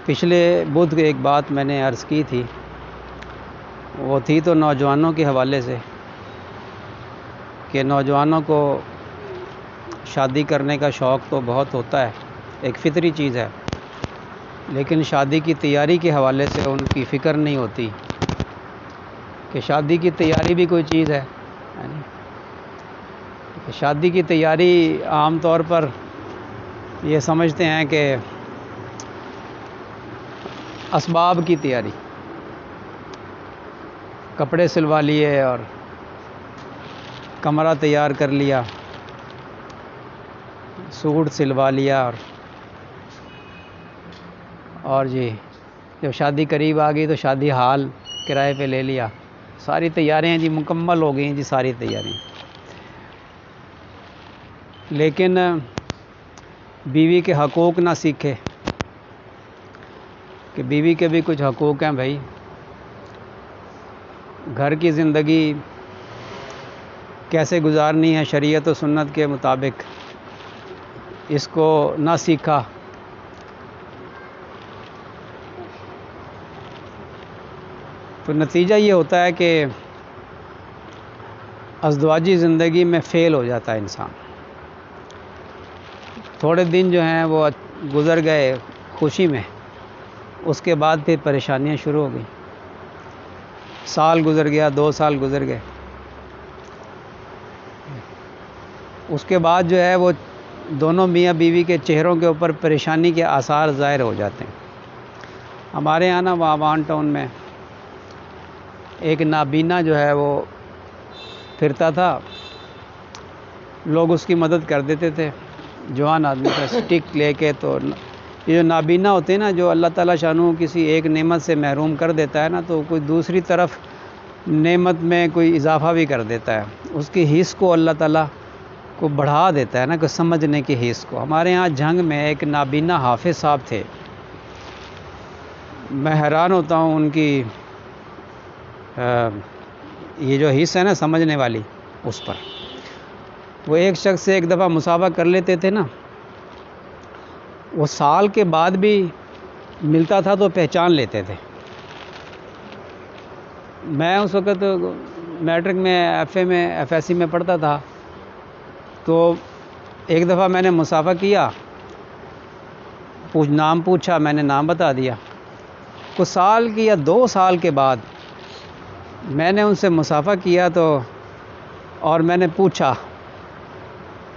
پچھلے بدھ ایک بات میں نے عرض کی تھی، وہ تھی تو نوجوانوں کے حوالے سے کہ نوجوانوں کو شادی کرنے کا شوق تو بہت ہوتا ہے، ایک فطری چیز ہے، لیکن شادی کی تیاری کے حوالے سے ان کی فکر نہیں ہوتی کہ شادی کی تیاری بھی کوئی چیز ہے۔ شادی کی تیاری عام طور پر یہ سمجھتے ہیں کہ اسباب کی تیاری، کپڑے سلوا لیے اور کمرہ تیار کر لیا، سوٹ سلوا لیا اور جی جب شادی قریب آ گئی تو شادی ہال کرائے پہ لے لیا، ساری تیاریاں جی مکمل ہو گئیں جی، ساری تیاریاں۔ لیکن بیوی کے حقوق نہ سیکھے کہ بیوی کے بھی کچھ حقوق ہیں بھائی، گھر کی زندگی کیسے گزارنی ہے شریعت و سنت کے مطابق، اس کو نہ سیکھا تو نتیجہ یہ ہوتا ہے کہ ازدواجی زندگی میں فیل ہو جاتا ہے انسان۔ تھوڑے دن جو ہیں وہ گزر گئے خوشی میں، اس کے بعد پھر پریشانیاں شروع ہو گئیں، سال گزر گیا، 2 سال گزر گئے، اس کے بعد جو ہے وہ دونوں میاں بیوی کے چہروں کے اوپر پریشانی کے آثار ظاہر ہو جاتے ہیں۔ ہمارے یہاں نا وان ٹاؤن میں ایک نابینا جو ہے وہ پھرتا تھا، لوگ اس کی مدد کر دیتے تھے، جوان آدمی کا سٹک لے کے۔ تو یہ جو نابینا ہوتے ہیں نا، جو اللہ تعالیٰ شانہ کسی ایک نعمت سے محروم کر دیتا ہے نا، تو کوئی دوسری طرف نعمت میں کوئی اضافہ بھی کر دیتا ہے، اس کی حس کو اللہ تعالیٰ کو بڑھا دیتا ہے نا، کہ سمجھنے کی حس کو۔ ہمارے ہاں جھنگ میں ایک نابینا حافظ صاحب تھے، میں حیران ہوتا ہوں ان کی یہ جو حس ہے نا سمجھنے والی، اس پر وہ ایک شخص سے ایک دفعہ مصافحہ کر لیتے تھے نا، وہ سال کے بعد بھی ملتا تھا تو پہچان لیتے تھے۔ میں اس وقت میٹرک میں ایف ایس سی میں پڑھتا تھا، تو ایک دفعہ میں نے مصافحہ کیا، نام پوچھا، میں نے نام بتا دیا۔ کچھ سال کی یا 2 سال کے بعد میں نے ان سے مصافحہ کیا تو اور میں نے پوچھا،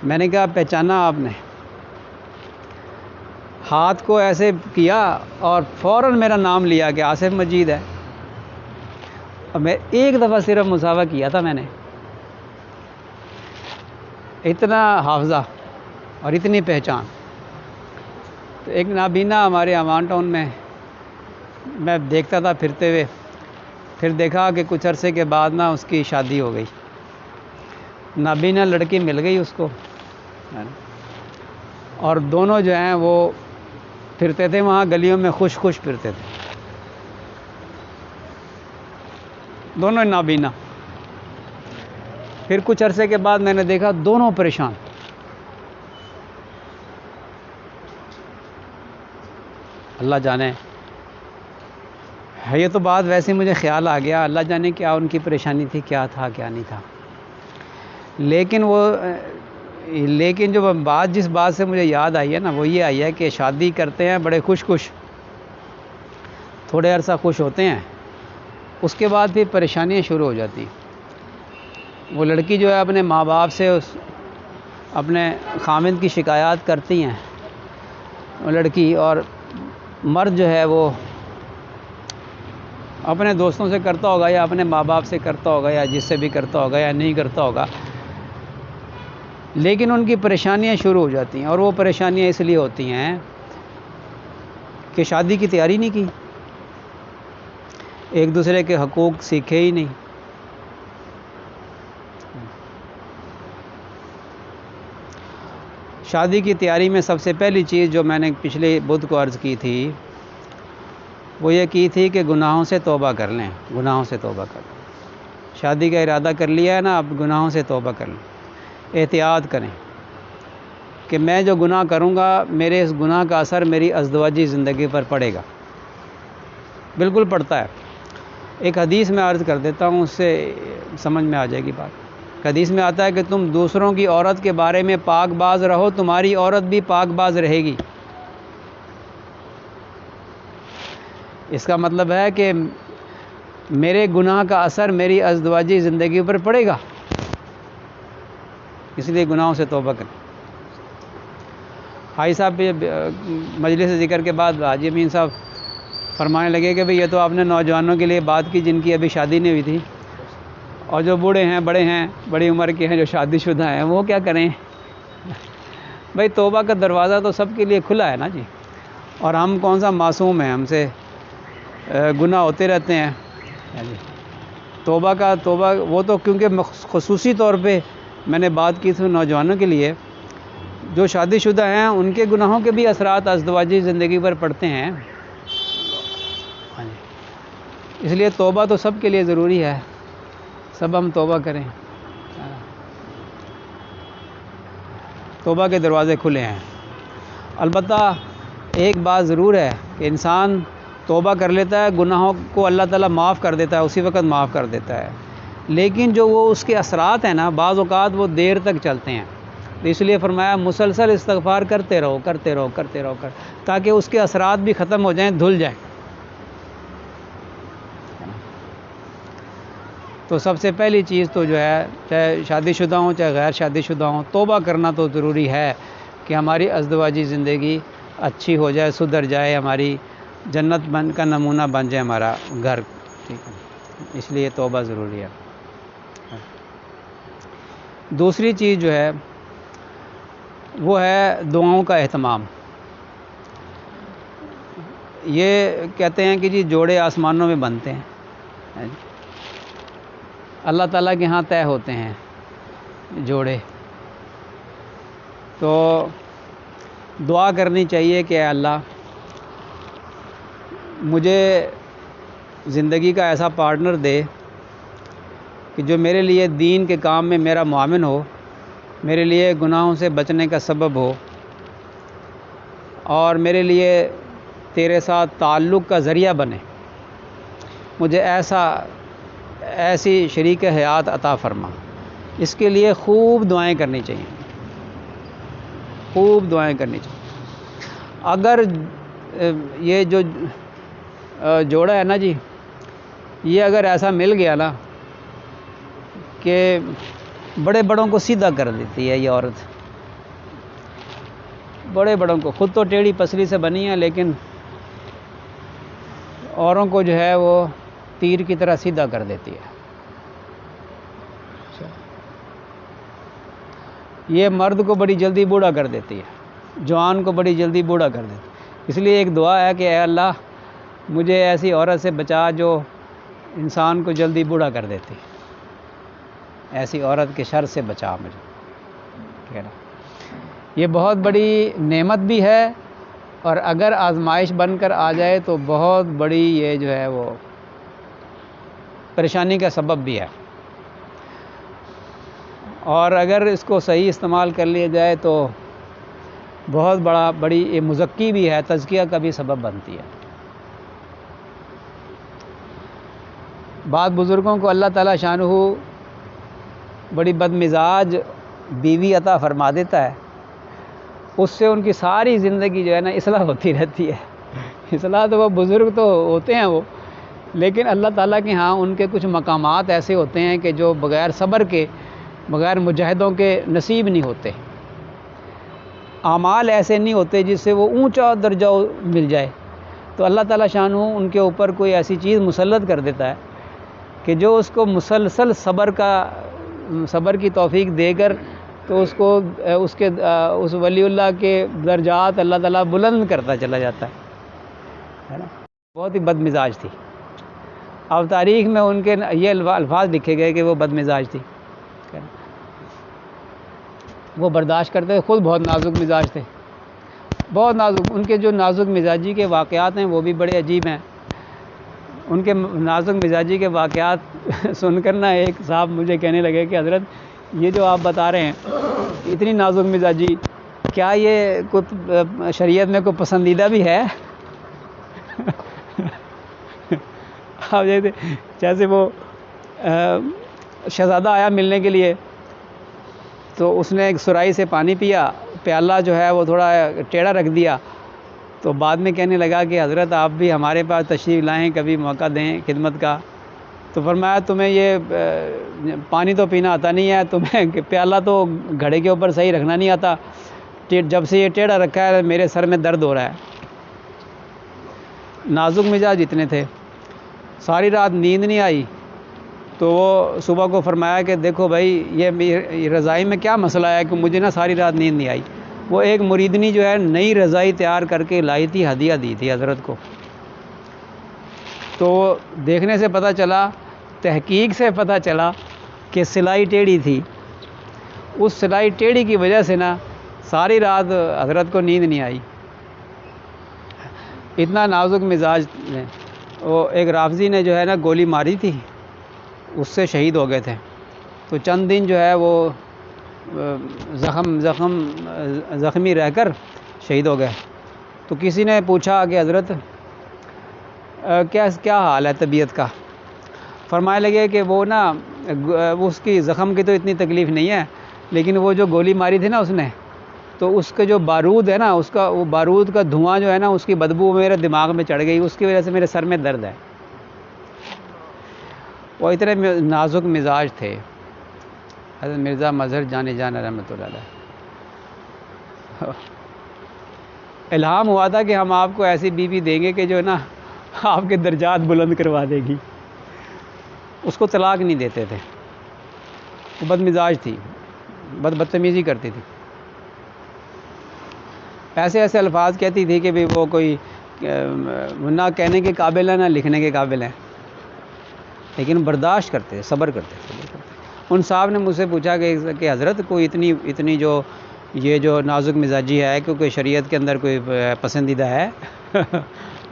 میں نے کہا پہچانا آپ نے؟ ہاتھ کو ایسے کیا اور فوراً میرا نام لیا کہ آصف مجید ہے، اور میں ایک دفعہ صرف مصافحہ کیا تھا، میں نے اتنا حافظہ اور اتنی پہچان۔ تو ایک نابینا ہمارے وان ٹاؤن میں دیکھتا تھا پھرتے ہوئے، پھر دیکھا کہ کچھ عرصے کے بعد نا اس کی شادی ہو گئی، نابینا لڑکی مل گئی اس کو، اور دونوں جو ہیں وہ پھرتے تھے وہاں گلیوں میں، خوش پھرتے تھے دونوں نابینا۔ پھر کچھ عرصے کے بعد میں نے دیکھا دونوں پریشان، اللہ جانے ہے، یہ تو بات ویسے مجھے خیال آ گیا، اللہ جانے کیا ان کی پریشانی تھی، کیا تھا کیا نہیں تھا۔ لیکن جو بات جس بات سے مجھے یاد آئی ہے نا، وہ یہ آئی ہے کہ شادی کرتے ہیں بڑے خوش تھوڑے عرصہ خوش ہوتے ہیں، اس کے بعد پھر پریشانیاں شروع ہو جاتی۔ وہ لڑکی جو ہے اپنے ماں باپ سے اپنے خامند کی شکایات کرتی ہیں وہ لڑکی، اور مرد جو ہے وہ اپنے دوستوں سے کرتا ہوگا یا اپنے ماں باپ سے کرتا ہوگا یا جس سے بھی کرتا ہوگا یا نہیں کرتا ہوگا، لیکن ان کی پریشانیاں شروع ہو جاتی ہیں، اور وہ پریشانیاں اس لیے ہوتی ہیں کہ شادی کی تیاری نہیں کی، ایک دوسرے کے حقوق سیکھے ہی نہیں۔ شادی کی تیاری میں سب سے پہلی چیز جو میں نے پچھلے بدھ کو عرض کی تھی، وہ یہ کی تھی کہ گناہوں سے توبہ کر لیں، گناہوں سے توبہ کر لیں۔ شادی کا ارادہ کر لیا ہے نا، اب گناہوں سے توبہ کر لیں، احتیاط کریں۔ کہ میں جو گناہ کروں گا میرے اس گناہ کا اثر میری ازدواجی زندگی پر پڑے گا، بالکل پڑتا ہے۔ ایک حدیث میں عرض کر دیتا ہوں، اس سے سمجھ میں آ جائے گی بات۔ حدیث میں آتا ہے کہ تم دوسروں کی عورت کے بارے میں پاک باز رہو، تمہاری عورت بھی پاک باز رہے گی۔ اس کا مطلب ہے کہ میرے گناہ کا اثر میری ازدواجی زندگی پر پڑے گا، اس لیے گناہوں سے توبہ کریں۔ حاجی صاحب مجلس ذکر کے بعد حاجی امین صاحب فرمانے لگے کہ بھئی یہ تو آپ نے نوجوانوں کے لیے بات کی جن کی ابھی شادی نہیں ہوئی تھی، اور جو بوڑھے ہیں، بڑے ہیں، بڑی عمر کے ہیں، جو شادی شدہ ہیں، وہ کیا کریں؟ بھئی توبہ کا دروازہ تو سب کے لیے کھلا ہے نا جی، اور ہم کون سا معصوم ہیں، ہم سے گناہ ہوتے رہتے ہیں۔ توبہ وہ تو کیونکہ خصوصی طور پہ میں نے بات کی تھی نوجوانوں کے لیے، جو شادی شدہ ہیں ان کے گناہوں کے بھی اثرات ازدواجی زندگی پر پڑتے ہیں، اس لیے توبہ تو سب کے لیے ضروری ہے، سب ہم توبہ کریں۔ توبہ کے دروازے کھلے ہیں۔ البتہ ایک بات ضرور ہے کہ انسان توبہ کر لیتا ہے، گناہوں کو اللہ تعالیٰ معاف کر دیتا ہے، اسی وقت معاف کر دیتا ہے، لیکن جو وہ اس کے اثرات ہیں نا، بعض اوقات وہ دیر تک چلتے ہیں، تو اس لیے فرمایا مسلسل استغفار کرتے رہو تاکہ اس کے اثرات بھی ختم ہو جائیں، دھل جائیں۔ تو سب سے پہلی چیز تو جو ہے، چاہے شادی شدہ ہوں چاہے غیر شادی شدہ ہوں، توبہ کرنا تو ضروری ہے کہ ہماری ازدواجی زندگی اچھی ہو جائے، سدھر جائے، ہماری جنت بن کا نمونہ بن جائے ہمارا گھر، ٹھیک ہے، اس لیے توبہ ضروری ہے۔ دوسری چیز جو ہے وہ ہے دعاؤں کا اہتمام۔ یہ کہتے ہیں کہ جی جوڑے آسمانوں میں بنتے ہیں، اللہ تعالیٰ کے ہاں طے ہوتے ہیں جوڑے، تو دعا کرنی چاہیے کہ اے اللہ مجھے زندگی کا ایسا پارٹنر دے کہ جو میرے لیے دین کے کام میں میرا معاون ہو، میرے لیے گناہوں سے بچنے کا سبب ہو، اور میرے لیے تیرے ساتھ تعلق کا ذریعہ بنے۔ مجھے ایسی شریک حیات عطا فرما۔ اس کے لیے خوب دعائیں کرنی چاہیے، خوب دعائیں کرنی چاہیے۔ اگر یہ جو جوڑا ہے نا جی، یہ اگر ایسا مل گیا نا کہ بڑے بڑوں کو سیدھا کر دیتی ہے یہ عورت، بڑے بڑوں کو، خود تو ٹیڑھی پسلی سے بنی ہے لیکن اوروں کو جو ہے وہ تیر کی طرح سیدھا کر دیتی ہے۔ یہ مرد کو بڑی جلدی بوڑھا کر دیتی ہے، جوان کو بڑی جلدی بوڑھا کر دیتی ہے۔ اس لیے ایک دعا ہے کہ اے اللہ مجھے ایسی عورت سے بچا جو انسان کو جلدی بوڑھا کر دیتی، ایسی عورت کے شر سے بچا مجھے، ٹھیک ہے نا۔ یہ بہت بڑی نعمت بھی ہے، اور اگر آزمائش بن کر آ جائے تو بہت بڑی یہ جو ہے وہ پریشانی کا سبب بھی ہے، اور اگر اس کو صحیح استعمال کر لیا جائے تو بہت بڑی یہ مزکی بھی ہے، تزکیہ کا بھی سبب بنتی ہے۔ بعض بزرگوں کو اللہ تعالیٰ شانہ بڑی بدمزاج بیوی عطا فرما دیتا ہے، اس سے ان کی ساری زندگی جو ہے نا اصلاح ہوتی رہتی ہے۔ اصلاح تو وہ بزرگ تو ہوتے ہیں وہ، لیکن اللہ تعالیٰ کے ہاں ان کے کچھ مقامات ایسے ہوتے ہیں کہ جو بغیر صبر کے، بغیر مجاہدوں کے نصیب نہیں ہوتے، اعمال ایسے نہیں ہوتے جس سے وہ اونچا درجہ مل جائے، تو اللہ تعالیٰ شانہ ان کے اوپر کوئی ایسی چیز مسلط کر دیتا ہے کہ جو اس کو مسلسل صبر کی توفیق دے کر تو اس ولی اللہ کے درجات اللہ تعالیٰ بلند کرتا چلا جاتا ہے نا۔ بہت ہی بد مزاج تھی، اب تاریخ میں ان کے یہ الفاظ لکھے گئے کہ وہ بد مزاج تھی، وہ برداشت کرتے تھے، خود بہت نازک مزاج تھے، بہت نازک۔ ان کے جو نازک مزاجی کے واقعات ہیں وہ بھی بڑے عجیب ہیں۔ ان کے نازک مزاجی کے واقعات سن کر نا ایک صاحب مجھے کہنے لگے کہ حضرت یہ جو آپ بتا رہے ہیں اتنی نازک مزاجی کیا یہ کوئی شریعت میں کوئی پسندیدہ بھی ہے؟ آپ جیسے وہ شہزادہ آیا ملنے کے لیے، تو اس نے ایک سرائی سے پانی پیا، پیالہ جو ہے وہ تھوڑا ٹیڑھا رکھ دیا، تو بعد میں کہنے لگا کہ حضرت آپ بھی ہمارے پاس تشریف لائیں، کبھی موقع دیں خدمت کا۔ تو فرمایا تمہیں یہ پانی تو پینا آتا نہیں ہے، تمہیں پیالہ تو گھڑے کے اوپر صحیح رکھنا نہیں آتا، جب سے یہ ٹیڑھا رکھا ہے میرے سر میں درد ہو رہا ہے۔ نازک مزاج اتنے تھے، ساری رات نیند نہیں آئی، تو وہ صبح کو فرمایا کہ دیکھو بھائی یہ رضائی میں کیا مسئلہ ہے کہ مجھے نا ساری رات نیند نہیں آئی۔ وہ ایک مریدنی جو ہے نئی رضائی تیار کر کے لائی تھی، ہدیہ دی تھی حضرت کو۔ تو دیکھنے سے پتہ چلا، تحقیق سے پتہ چلا کہ سلائی ٹیڑھی تھی، اس سلائی ٹیڑھی کی وجہ سے نا ساری رات حضرت کو نیند نہیں آئی، اتنا نازک مزاج ہے۔ وہ ایک رافضی نے جو ہے نا گولی ماری تھی، اس سے شہید ہو گئے تھے، تو چند دن جو ہے وہ زخمی رہ کر شہید ہو گئے۔ تو کسی نے پوچھا کہ حضرت کیا حال ہے طبیعت کا؟ فرمائے لگے کہ وہ نا اس کی زخم کی تو اتنی تکلیف نہیں ہے، لیکن وہ جو گولی ماری تھی نا اس نے، تو اس کا جو بارود ہے نا، وہ بارود کا دھواں جو ہے نا، اس کی بدبو میرے دماغ میں چڑھ گئی، اس کی وجہ سے میرے سر میں درد ہے۔ وہ اتنے نازک مزاج تھے حضرت مرزا مظہر جان رحمۃ اللہ علیہ۔ الہام ہوا تھا کہ ہم آپ کو ایسی بیوی دیں گے کہ جو ہے نا آپ کے درجات بلند کروا دے گی۔ اس کو طلاق نہیں دیتے تھے، وہ بد مزاج تھی، بدتمیزی کرتی تھی، ایسے الفاظ کہتی تھی کہ بھی وہ کوئی نہ کہنے کے قابل ہے نہ لکھنے کے قابل ہیں، لیکن برداشت کرتے، صبر کرتے۔ ان صاحب نے مجھ سے پوچھا کہ حضرت کوئی اتنی جو یہ جو نازک مزاجی ہے کیونکہ شریعت کے اندر کوئی پسندیدہ ہے؟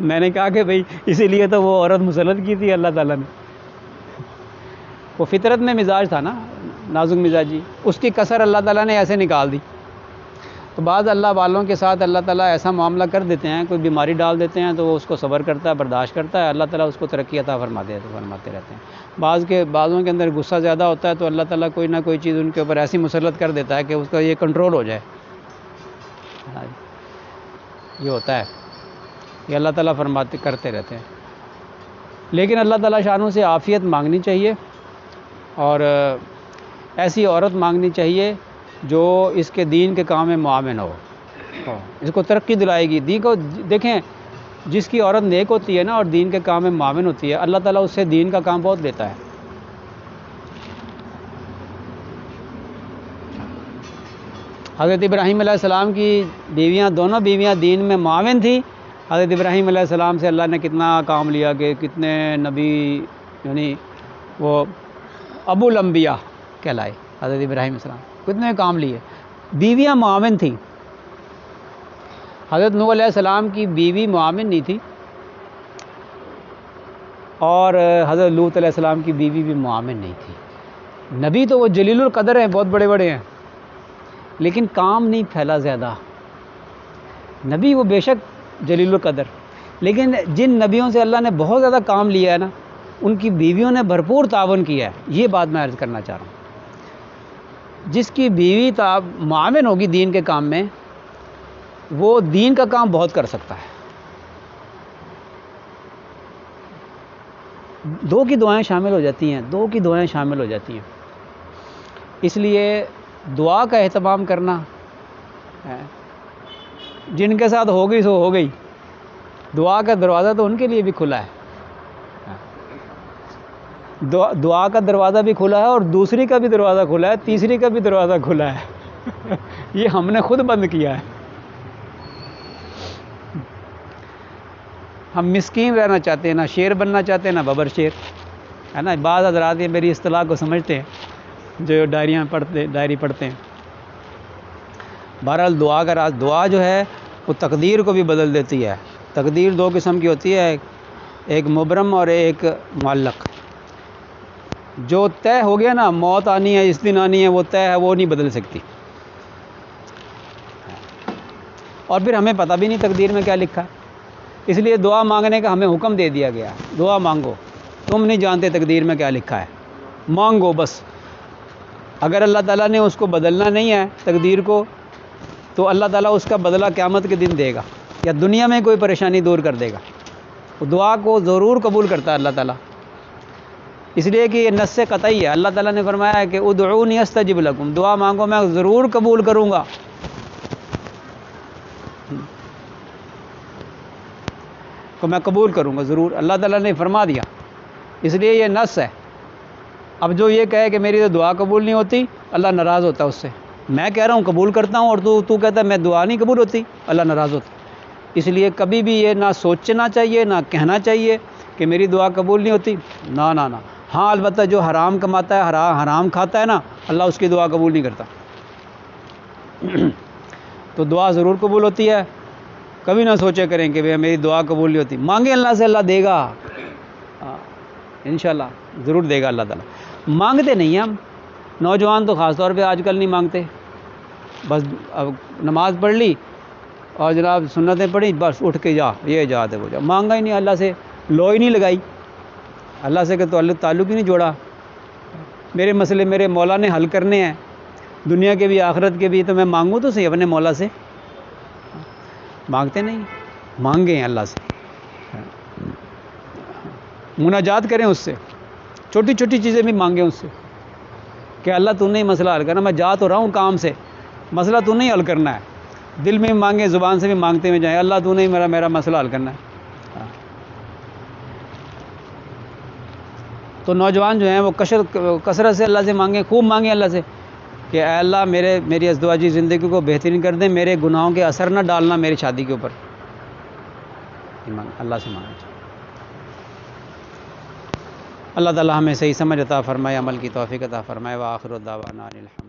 میں نے کہا کہ بھئی اسی لیے تو وہ عورت مسلط کی تھی اللہ تعالیٰ نے، وہ فطرت میں مزاج تھا نا نازک مزاجی، اس کی کسر اللہ تعالیٰ نے ایسے نکال دی۔ تو بعض اللہ والوں کے ساتھ اللہ تعالیٰ ایسا معاملہ کر دیتے ہیں، کوئی بیماری ڈال دیتے ہیں تو وہ اس کو صبر کرتا ہے، برداشت کرتا ہے، اللہ تعالیٰ اس کو ترقی عطا فرماتے رہتے ہیں۔ بعضوں کے اندر غصہ زیادہ ہوتا ہے تو اللہ تعالیٰ کوئی نہ کوئی چیز ان کے اوپر ایسی مسلط کر دیتا ہے کہ اس کا یہ کنٹرول ہو جائے۔ یہ ہوتا ہے، یہ اللہ تعالیٰ کرتے رہتے ہیں۔ لیکن اللہ تعالیٰ شانوں سے عافیت مانگنی چاہیے، اور ایسی عورت مانگنی چاہیے جو اس کے دین کے کام میں معاون ہو، اس کو ترقی دلائے گی۔ دین کو دیکھیں، جس کی عورت نیک ہوتی ہے نا اور دین کے کام میں معاون ہوتی ہے، اللہ تعالیٰ اس سے دین کا کام بہت لیتا ہے۔ حضرت ابراہیم علیہ السلام کی بیویاں، دونوں بیویاں دین میں معاون تھیں۔ حضرت ابراہیم علیہ السلام سے اللہ نے کتنا کام لیا کہ کتنے نبی، یعنی وہ ابو الانبیاء کہلائے حضرت ابراہیم علیہ السلام، کتنے کام لیے، بیویاں معاون تھیں۔ حضرت نوح علیہ السلام کی بیوی معاون نہیں تھی، اور حضرت لوط علیہ السلام کی بیوی بھی معاون نہیں تھی۔ نبی تو وہ جلیل القدر ہیں، بہت بڑے بڑے ہیں، لیکن کام نہیں پھیلا زیادہ۔ نبی وہ بے شک جلیل القدر، لیکن جن نبیوں سے اللہ نے بہت زیادہ کام لیا ہے نا، ان کی بیویوں نے بھرپور تعاون کیا ہے۔ یہ بات میں عرض کرنا چاہ رہا ہوں، جس کی بیوی معاون ہوگی دین کے کام میں، وہ دین کا کام بہت کر سکتا ہے۔ دو کی دعائیں شامل ہو جاتی ہیں، اس لیے دعا کا اہتمام کرنا ہے۔ جن کے ساتھ ہو گئی سو ہو گئی، دعا کا دروازہ تو ان کے لیے بھی کھلا ہے، دعا کا دروازہ بھی کھلا ہے، اور دوسری کا بھی دروازہ کھلا ہے، تیسری کا بھی دروازہ کھلا ہے۔ یہ ہم نے خود بند کیا ہے۔ ہم مسکین رہنا چاہتے ہیں، نہ شیر بننا چاہتے ہیں، نہ ببر شیر، ہے نا۔ بعض حضرات یہ میری اصطلاح کو سمجھتے ہیں جو ڈائری پڑھتے ہیں۔ بہرحال دعا کا راز، دعا جو ہے وہ تقدیر کو بھی بدل دیتی ہے۔ تقدیر دو قسم کی ہوتی ہے، ایک مبرم اور ایک معلق۔ جو طے ہو گیا نا، موت آنی ہے، اس دن آنی ہے، وہ طے ہے، وہ نہیں بدل سکتی۔ اور پھر ہمیں پتہ بھی نہیں تقدیر میں کیا لکھا ہے. اس لیے دعا مانگنے کا ہمیں حکم دے دیا گیا. دعا مانگو، تم نہیں جانتے تقدیر میں کیا لکھا ہے، مانگو بس. اگر اللہ تعالیٰ نے اس کو بدلنا نہیں ہے تقدیر کو، تو اللہ تعالیٰ اس کا بدلہ قیامت کے دن دے گا، یا دنیا میں کوئی پریشانی دور کر دے گا. دعا کو ضرور قبول کرتا ہے اللہ تعالیٰ، اس لیے کہ یہ نص سے قطعی ہے. اللہ تعالیٰ نے فرمایا ہے کہ ادعونی استجب لکم، دعا مانگو میں ضرور قبول کروں گا. تو میں قبول کروں گا ضرور، اللہ تعالیٰ نے فرما دیا، اس لیے یہ نص ہے. اب جو یہ کہے کہ میری تو دعا قبول نہیں ہوتی، اللہ ناراض ہوتا ہے اس سے. میں کہہ رہا ہوں قبول کرتا ہوں، اور تو کہتا ہے میں دعا نہیں قبول ہوتی، اللہ ناراض ہوتا ہے. اس لیے کبھی بھی یہ نہ سوچنا چاہیے نہ کہنا چاہیے کہ میری دعا قبول نہیں ہوتی. نہ نہ نہ. ہاں البتہ جو حرام کماتا ہے، حرام کھاتا ہے نا، اللہ اس کی دعا قبول نہیں کرتا. تو دعا ضرور قبول ہوتی ہے. کبھی نہ سوچے کریں کہ میری دعا قبول نہیں ہوتی. مانگیں اللہ سے، اللہ دے گا انشاءاللہ، ضرور دے گا اللہ تعالیٰ. مانگتے نہیں ہیں ہم، نوجوان تو خاص طور پہ آج کل نہیں مانگتے. بس اب نماز پڑھ لی اور جناب سنتیں پڑھی، بس اٹھ کے جا، یہ جا دے وہ جا. مانگا ہی نہیں اللہ سے، لو ہی نہیں لگائی اللہ سے کہ تعلق ہی نہیں جوڑا. میرے مسئلے میرے مولا نے حل کرنے ہیں، دنیا کے بھی آخرت کے بھی، تو میں مانگوں تو صحیح اپنے مولا سے. مانگتے نہیں. مانگیں اللہ سے، مناجات کریں اس سے، چھوٹی چھوٹی چیزیں بھی مانگیں اس سے کہ اللہ تو نہیں مسئلہ حل کرنا، میں جا تو رہا ہوں کام سے، مسئلہ تو نہیں حل کرنا ہے. دل میں بھی مانگیں، زبان سے بھی مانگتے ہوئے جائیں، اللہ تو نہیں میرا مسئلہ حل کرنا ہے. تو نوجوان جو ہیں وہ کثرت سے اللہ سے مانگیں، خوب مانگیں اللہ سے کہ اے اللہ میری ازدواجی زندگی کو بہترین کر دیں، میرے گناہوں کے اثر نہ ڈالنا میری شادی کے اوپر. اللہ سے مانگنا چاہیے. اللہ تعالیٰ ہمیں صحیح سمجھ عطا فرمائے، عمل کی توفیق عطا فرمائے. وآخر دعوانا الحمد